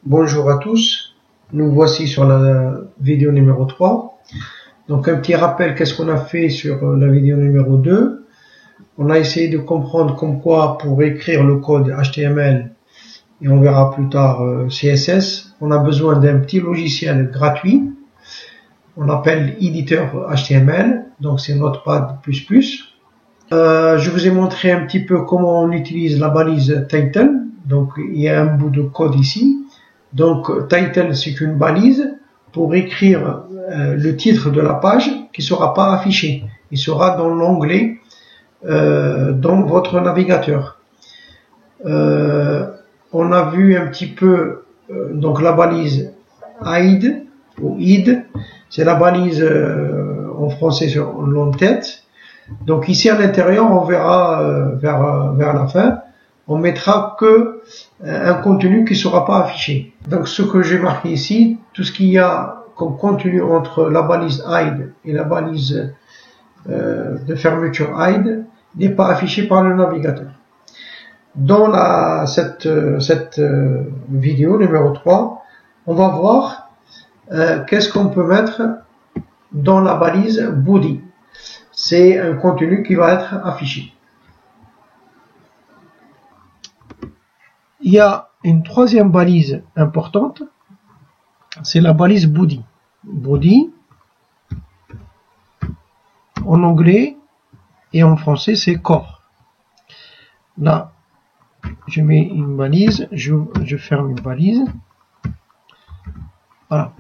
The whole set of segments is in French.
Bonjour à tous, nous voici sur la vidéo numéro 3. Donc un petit rappel, qu'est-ce qu'on a fait sur la vidéo numéro 2. On a essayé de comprendre comme quoi pour écrire le code HTML, et on verra plus tard CSS, on a besoin d'un petit logiciel gratuit. On appelle éditeur HTML, donc c'est Notepad++. Je vous ai montré un petit peu comment on utilise la balise title. Donc il y a un bout de code ici. Donc title, c'est une balise pour écrire le titre de la page qui ne sera pas affiché. Il sera dans l'onglet dans votre navigateur. On a vu un petit peu donc la balise hide ou hid, c'est la balise en français sur l'entête. Donc ici à l'intérieur, on verra vers la fin, on mettra que un contenu qui ne sera pas affiché. Donc ce que j'ai marqué ici, tout ce qu'il y a comme contenu entre la balise hide et la balise de fermeture hide n'est pas affiché par le navigateur. Dans cette vidéo numéro 3, on va voir qu'est-ce qu'on peut mettre dans la balise body. C'est un contenu qui va être affiché. Il y a une troisième balise importante, c'est la balise body. Body, en anglais et en français, c'est corps. Là, je mets une balise, je ferme une balise. Voilà.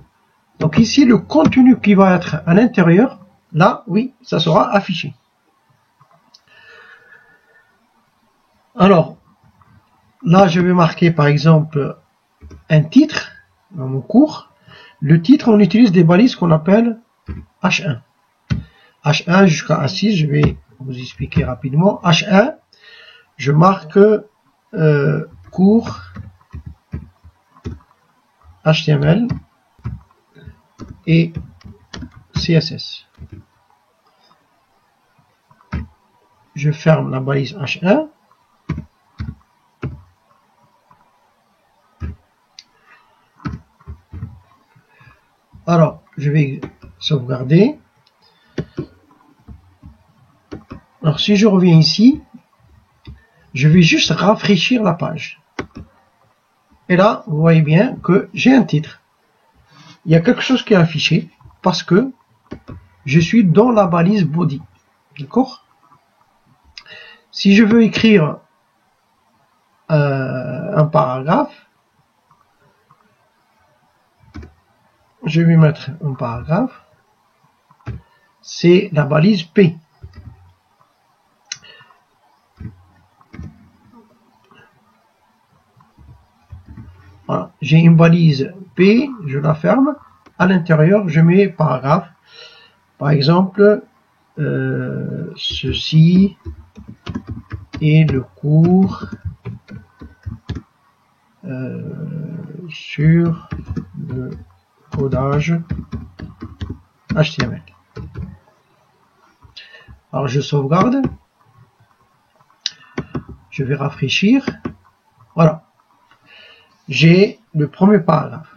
Donc ici, le contenu qui va être à l'intérieur, là, oui, ça sera affiché. Alors, là, je vais marquer par exemple un titre dans mon cours. Le titre, on utilise des balises qu'on appelle H1. H1 jusqu'à A6, je vais vous expliquer rapidement. H1, je marque cours HTML et CSS. Je ferme la balise H1. Alors, je vais sauvegarder. Alors, si je reviens ici, je vais juste rafraîchir la page. Et là, vous voyez bien que j'ai un titre. Il y a quelque chose qui est affiché parce que je suis dans la balise body. D'accord? Si je veux écrire un paragraphe, je vais mettre un paragraphe. C'est la balise P. Voilà. J'ai une balise P, je la ferme. À l'intérieur, je mets paragraphe. Par exemple, ceci est le cours sur le codage HTML. Alors je sauvegarde. Je vais rafraîchir. Voilà. J'ai le premier paragraphe.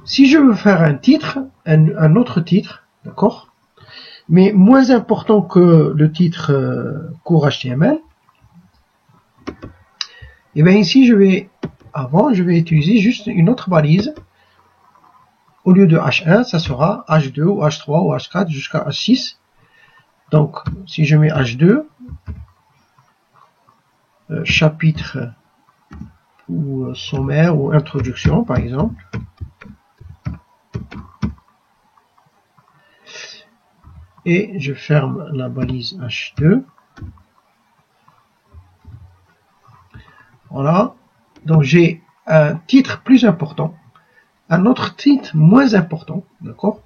Si je veux faire un titre, un autre titre, d'accord, mais moins important que le titre cours HTML, et bien ici je vais utiliser juste une autre balise. Au lieu de H1, ça sera H2 ou H3 ou H4 jusqu'à H6. Donc si je mets H2, chapitre ou sommaire ou introduction par exemple, et je ferme la balise H2. Voilà. Donc j'ai un titre plus important, un autre titre moins important, d'accord?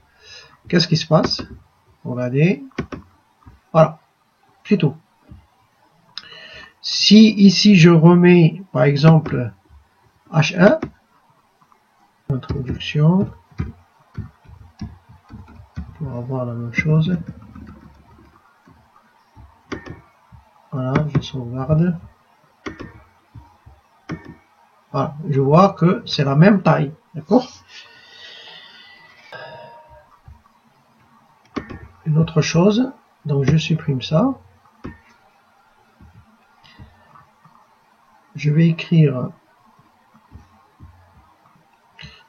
Qu'est-ce qui se passe? Regardez. Voilà. C'est tout. Si ici je remets par exemple H1, introduction, pour avoir la même chose. Voilà, je sauvegarde. Voilà, je vois que c'est la même taille, d'accord? Une autre chose, donc je supprime ça. Je vais écrire,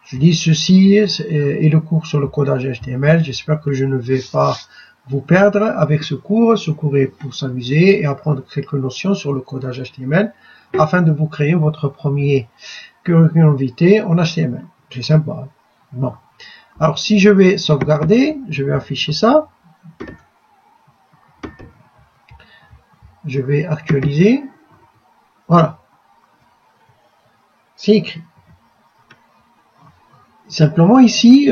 je dis ceci est le cours sur le codage HTML. J'espère que je ne vais pas vous perdre avec ce cours. Ce cours est pour s'amuser et apprendre quelques notions sur le codage HTML afin de vous créer votre premier curriculum vitae en HTML. C'est sympa. Bon. Alors si je vais sauvegarder, je vais afficher ça. Je vais actualiser. Voilà. C'est écrit. Simplement ici,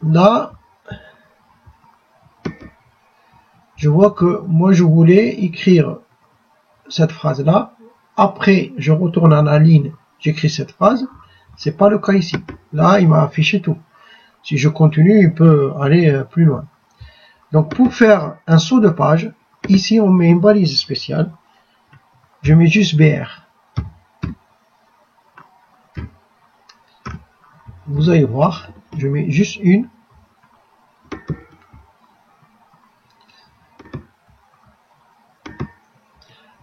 là, je vois que moi je voulais écrire cette phrase-là. Après, je retourne à la ligne, j'écris cette phrase. C'est pas le cas ici. Là, il m'a affiché tout. Si je continue, il peut aller plus loin. Donc, pour faire un saut de page, ici, on met une balise spéciale. Je mets juste BR. Vous allez voir, je mets juste une.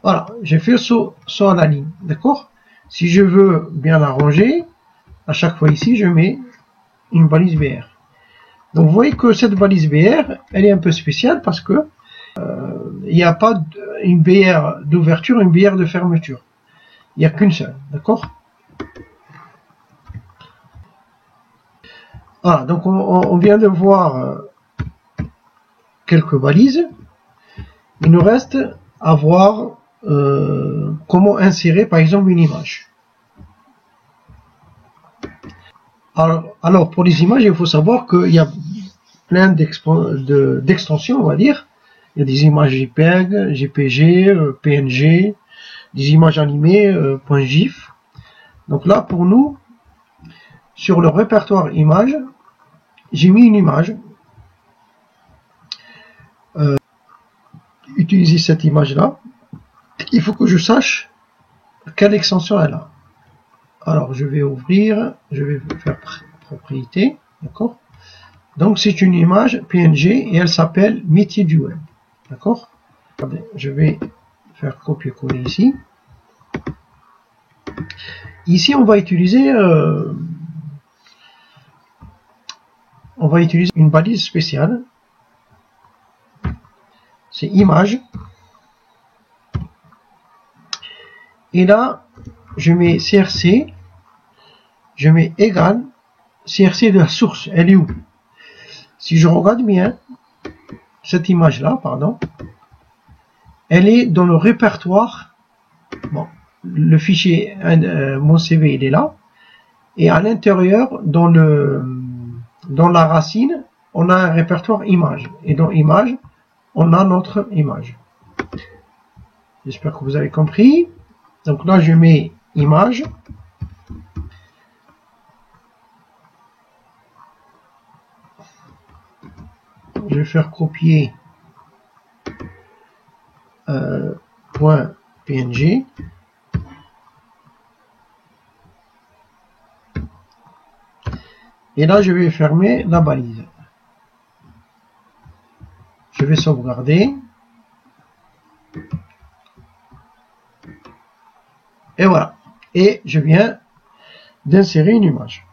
Voilà, j'ai fait le saut à la ligne, d'accord? Si je veux bien l'arranger, à chaque fois ici, je mets une balise BR. Donc vous voyez que cette balise BR, elle est un peu spéciale parce que il n'y a pas une BR d'ouverture et une BR de fermeture. Il n'y a qu'une seule, d'accord? Voilà, donc on vient de voir quelques balises. Il nous reste à voir comment insérer par exemple une image. Alors pour les images, il faut savoir qu'il y a plein d'extensions, on va dire. Il y a des images JPEG, JPG, PNG, des images animées, .gif. Donc là, pour nous, sur le répertoire images, j'ai mis une image. Utiliser cette image-là. Il faut que je sache quelle extension elle a. Alors, je vais ouvrir, je vais faire propriété, d'accord? Donc, c'est une image PNG et elle s'appelle métier du web, d'accord? Je vais faire copier-coller ici. Ici, on va utiliser une balise spéciale. C'est image. Et là, je mets CRC, je mets égal, CRC de la source, elle est où? Si je regarde bien, cette image-là, pardon, elle est dans le répertoire. Bon, le fichier, mon CV, il est là. Et à l'intérieur, dans la racine, on a un répertoire image. Et dans image, on a notre image. J'espère que vous avez compris. Donc là, je mets image. Je vais faire copier .png. Et là, je vais fermer la balise. Je vais sauvegarder. Et voilà. Et je viens d'insérer une image.